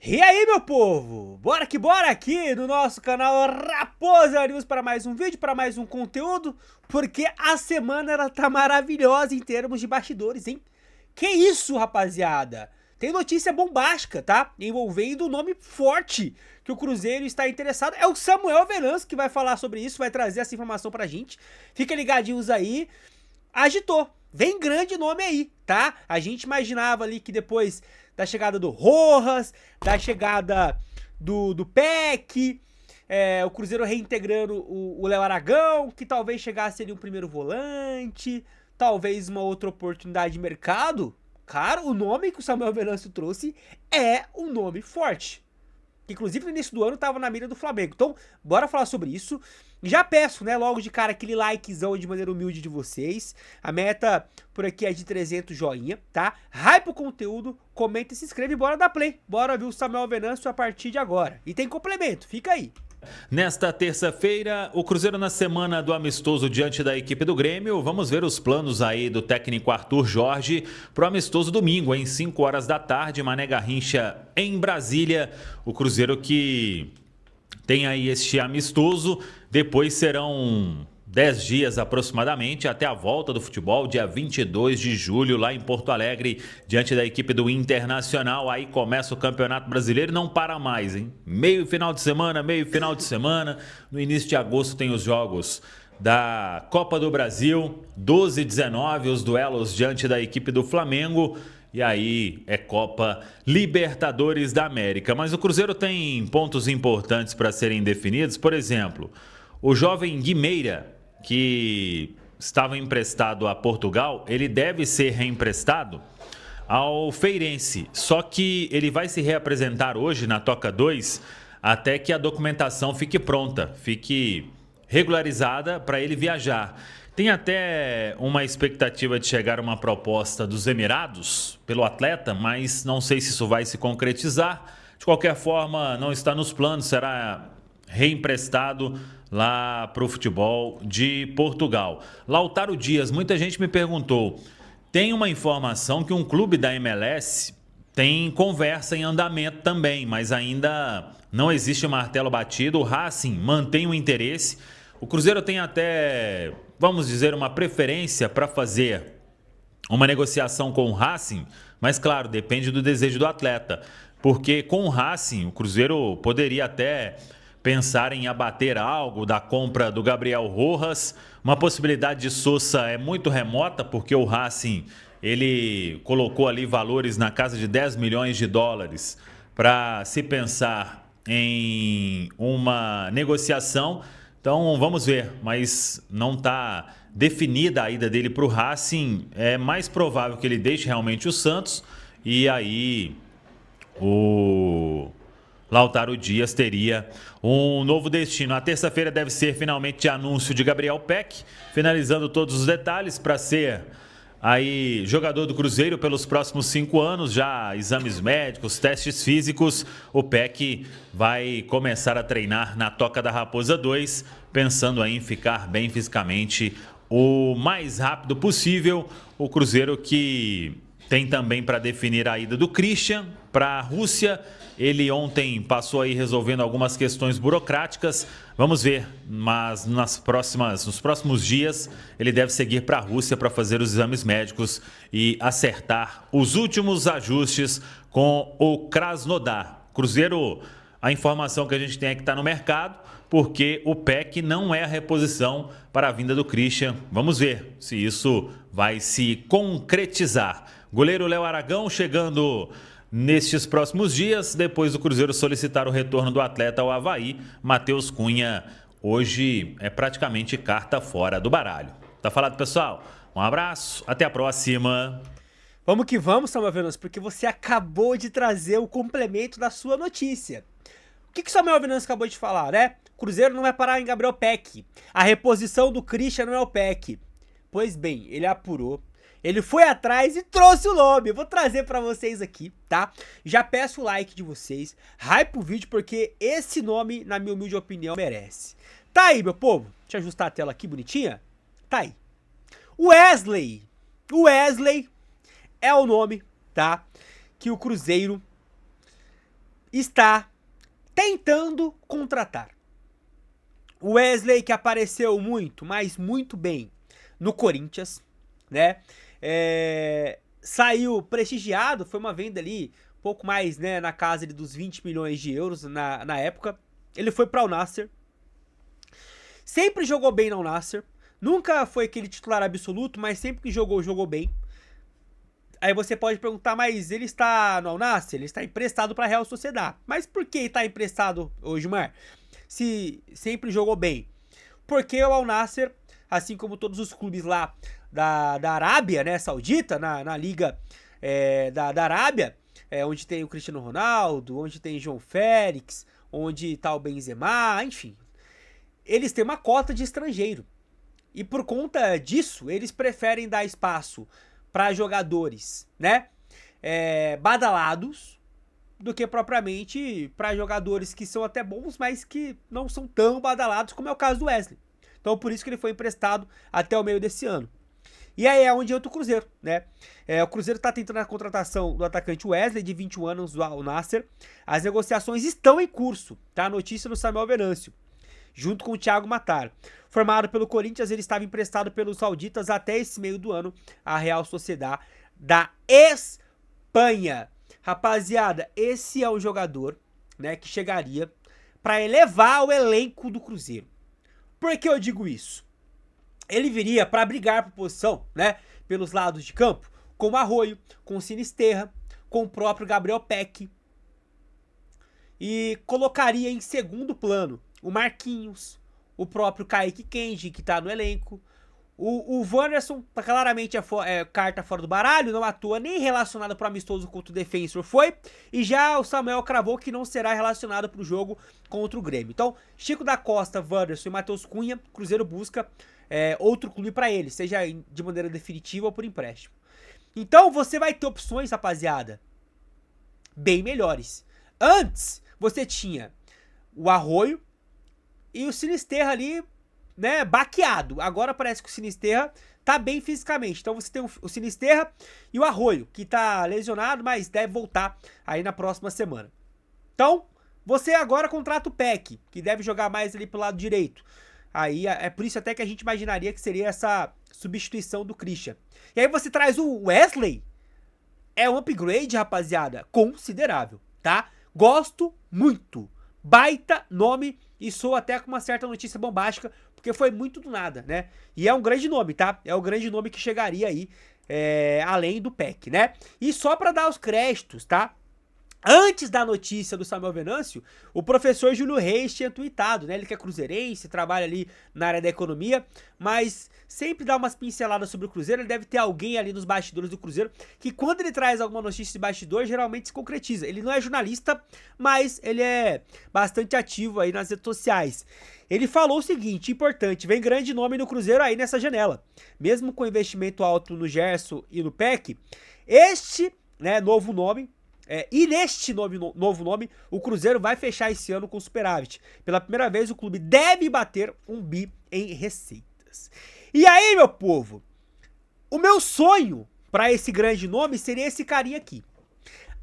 E aí, meu povo? Bora que bora aqui no nosso canal Raposa News para mais um vídeo, para mais um conteúdo, porque a semana ela tá maravilhosa em termos de bastidores, hein? Que isso, rapaziada? Tem notícia bombástica, tá? Envolvendo um nome forte que o Cruzeiro está interessado. É o Samuel Venâncio que vai falar sobre isso, vai trazer essa informação pra gente. Fica ligadinhos aí. Agitou. Vem grande nome aí, tá? A gente imaginava ali que depois da chegada do Rojas, da chegada do Peck, o Cruzeiro reintegrando o Léo Aragão, que talvez chegasse ali um primeiro volante, talvez uma outra oportunidade de mercado. Cara, o nome que o Samuel Venâncio trouxe é um nome forte. Que inclusive no início do ano tava na mira do Flamengo. Então, bora falar sobre isso. Já peço, né, logo de cara, aquele likezão de maneira humilde de vocês. A meta por aqui é de 300 joinha, tá? Hype o conteúdo, comenta e se inscreve e bora dar play. Bora ver o Samuel Venâncio a partir de agora. E tem complemento, fica aí. Nesta terça-feira, o Cruzeiro na semana do amistoso diante da equipe do Grêmio. Vamos ver os planos aí do técnico Arthur Jorge pro amistoso domingo, em 5 horas da tarde, Mané Garrincha em Brasília. O Cruzeiro que tem aí este amistoso, depois serão 10 dias aproximadamente até a volta do futebol, dia 22 de julho, lá em Porto Alegre, diante da equipe do Internacional. Aí começa o Campeonato Brasileiro e não para mais, hein? Meio final de semana. No início de agosto tem os jogos da Copa do Brasil, 12 e 19, os duelos diante da equipe do Flamengo. E aí é Copa Libertadores da América. Mas o Cruzeiro tem pontos importantes para serem definidos. Por exemplo, o jovem Guimeira, que estava emprestado a Portugal, ele deve ser reemprestado ao Feirense. Só que ele vai se reapresentar hoje na Toca 2 até que a documentação fique pronta, fique regularizada para ele viajar. Tem até uma expectativa de chegar uma proposta dos Emirados pelo atleta, mas não sei se isso vai se concretizar. De qualquer forma, não está nos planos, será reemprestado lá para o futebol de Portugal. Lautaro Dias, muita gente me perguntou, tem uma informação que um clube da MLS tem conversa em andamento também, mas ainda não existe martelo batido. O Racing mantém o interesse. O Cruzeiro tem até, vamos dizer, uma preferência para fazer uma negociação com o Racing, mas claro, depende do desejo do atleta, porque com o Racing o Cruzeiro poderia até pensar em abater algo da compra do Gabriel Rojas. Uma possibilidade de Sousa é muito remota, porque o Racing ele colocou ali valores na casa de 10 milhões de dólares para se pensar em uma negociação. Então vamos ver, mas não está definida a ida dele para o Racing. É mais provável que ele deixe realmente o Santos e aí o Lautaro Dias teria um novo destino. A terça-feira deve ser finalmente anúncio de Gabriel Peck, finalizando todos os detalhes para ser aí jogador do Cruzeiro pelos próximos 5 anos, já exames médicos, testes físicos. O Peck vai começar a treinar na Toca da Raposa 2, pensando aí em ficar bem fisicamente o mais rápido possível. O Cruzeiro que tem também para definir a ida do Christian para a Rússia. Ele ontem passou aí resolvendo algumas questões burocráticas. Vamos ver, mas nos próximos dias ele deve seguir para a Rússia para fazer os exames médicos e acertar os últimos ajustes com o Krasnodar. Cruzeiro, a informação que a gente tem é que está no mercado, porque o Peck não é a reposição para a vinda do Christian. Vamos ver se isso vai se concretizar. Goleiro Léo Aragão chegando nestes próximos dias, depois do Cruzeiro solicitar o retorno do atleta ao Avaí. Matheus Cunha hoje é praticamente carta fora do baralho. Tá falado, pessoal? Um abraço, até a próxima. Vamos que vamos, Samuel Venâncio, porque você acabou de trazer o complemento da sua notícia. O que o Samuel Venâncio acabou de falar, né? Cruzeiro não vai parar em Gabriel Peck. A reposição do Christian não é o Peck. Pois bem, ele apurou. Ele foi atrás e trouxe o nome. Eu vou trazer pra vocês aqui, tá? Já peço o like de vocês. Hype o vídeo, porque esse nome, na minha humilde opinião, merece. Tá aí, meu povo. Deixa eu ajustar a tela aqui, bonitinha. Tá aí. Wesley. Wesley é o nome, tá? Que o Cruzeiro está tentando contratar. O Wesley, que apareceu muito, mas muito bem no Corinthians, né? Saiu prestigiado, foi uma venda ali um pouco mais, né, na casa dos 20 milhões de euros na época. Ele foi para o Al-Nassr. Sempre jogou bem no Al-Nassr. Nunca foi aquele titular absoluto, mas sempre que jogou bem. Aí você pode perguntar, mas ele está no Al-Nassr? Ele está emprestado para a Real Sociedad. Mas por que está emprestado hoje, Mar? Se sempre jogou bem? Porque o Al-Nassr, assim como todos os clubes lá da Arábia, né, Saudita, na Liga da Arábia, onde tem o Cristiano Ronaldo, onde tem João Félix, onde está o Benzema, enfim. Eles têm uma cota de estrangeiro. E por conta disso, eles preferem dar espaço para jogadores, né, badalados, do que propriamente para jogadores que são até bons, mas que não são tão badalados, como é o caso do Wesley. Então por isso que ele foi emprestado até o meio desse ano. E aí é onde entra o Cruzeiro, né? O Cruzeiro tá tentando a contratação do atacante Wesley, de 21 anos, do Al-Nassr. As negociações estão em curso, tá? A notícia do Samuel Venâncio, junto com o Thiago Matar. Formado pelo Corinthians, ele estava emprestado pelos sauditas até esse meio do ano à Real Sociedad da Espanha. Rapaziada, esse é o jogador, né, que chegaria para elevar o elenco do Cruzeiro. Por que eu digo isso? Ele viria para brigar por posição, né, pelos lados de campo, com o Arroio, com o Sinisterra, com o próprio Gabriel Peck. E colocaria em segundo plano o Marquinhos, o próprio Kaique Kenji, que tá no elenco. O Wanderson, claramente carta fora do baralho, não atua nem relacionado para o amistoso contra o Defensor, foi. E já o Samuel cravou que não será relacionado para o jogo contra o Grêmio. Então, Chico da Costa, Wanderson e Matheus Cunha, Cruzeiro busca outro clube para ele, seja de maneira definitiva ou por empréstimo. Então, você vai ter opções, rapaziada, bem melhores. Antes, você tinha o Arroio e o Sinisterra ali, né, baqueado. Agora parece que o Sinisterra tá bem fisicamente. Então você tem o Sinisterra e o Arroio, que tá lesionado, mas deve voltar aí na próxima semana. Então, você agora contrata o Peck, que deve jogar mais ali pro lado direito. Aí é por isso até que a gente imaginaria que seria essa substituição do Christian. E aí você traz o Wesley. É um upgrade, rapaziada, considerável, tá? Gosto muito. Baita nome e sou até com uma certa notícia bombástica, porque foi muito do nada, né? E é um grande nome, tá? É o grande nome que chegaria aí, além do Peck, né? E só pra dar os créditos, tá? Antes da notícia do Samuel Venâncio, o professor Júlio Reis tinha tuitado, né? Ele que é cruzeirense, trabalha ali na área da economia, mas sempre dá umas pinceladas sobre o Cruzeiro. Ele deve ter alguém ali nos bastidores do Cruzeiro, que quando ele traz alguma notícia de bastidor, geralmente se concretiza. Ele não é jornalista, mas ele é bastante ativo aí nas redes sociais. Ele falou o seguinte, importante, vem grande nome no Cruzeiro aí nessa janela. Mesmo com investimento alto no Gerson e no Peck, este, né, novo nome, e neste novo nome, o Cruzeiro vai fechar esse ano com superávit. Pela primeira vez, o clube deve bater 1 bi em receitas. E aí, meu povo, o meu sonho para esse grande nome seria esse carinha aqui.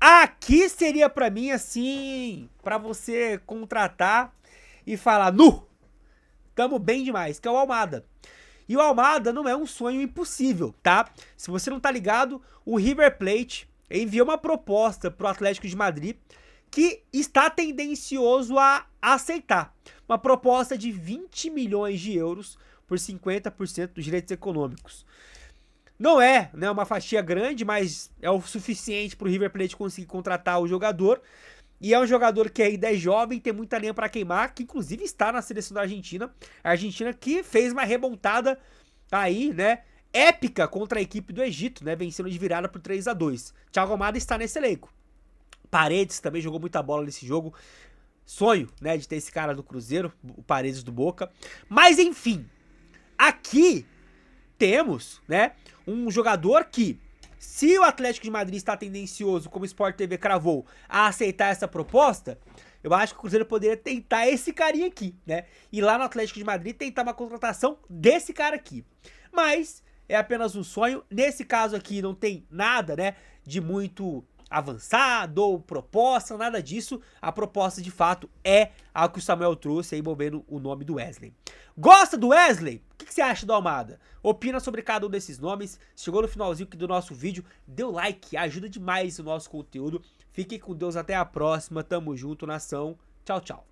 Aqui seria para mim, assim, para você contratar e falar, tamo bem demais, que é o Almada. E o Almada não é um sonho impossível, tá? Se você não tá ligado, o River Plate enviou uma proposta pro Atlético de Madrid que está tendencioso a aceitar. Uma proposta de 20 milhões de euros por 50% dos direitos econômicos. Não é, né, uma fatia grande, mas é o suficiente pro River Plate conseguir contratar o jogador. E é um jogador que ainda é jovem, tem muita lenha para queimar, que inclusive está na seleção da Argentina. A Argentina que fez uma remontada aí, né, épica contra a equipe do Egito, né, vencendo de virada por 3-2. Thiago Almada está nesse elenco. Paredes também jogou muita bola nesse jogo. Sonho, né, de ter esse cara do Cruzeiro, o Paredes do Boca. Mas enfim, aqui temos, né, um jogador que, se o Atlético de Madrid está tendencioso, como o Sport TV cravou, a aceitar essa proposta, eu acho que o Cruzeiro poderia tentar esse carinha aqui, né? E lá no Atlético de Madrid tentar uma contratação desse cara aqui. Mas é apenas um sonho. Nesse caso aqui não tem nada, né, de muito avançado ou proposta, nada disso. A proposta de fato é a que o Samuel trouxe aí envolvendo o nome do Wesley. Gosta do Wesley? O que você acha do Almada? Opina sobre cada um desses nomes. Chegou no finalzinho aqui do nosso vídeo, dê o like, ajuda demais o nosso conteúdo. Fiquem com Deus, até a próxima, tamo junto, nação. Tchau, tchau.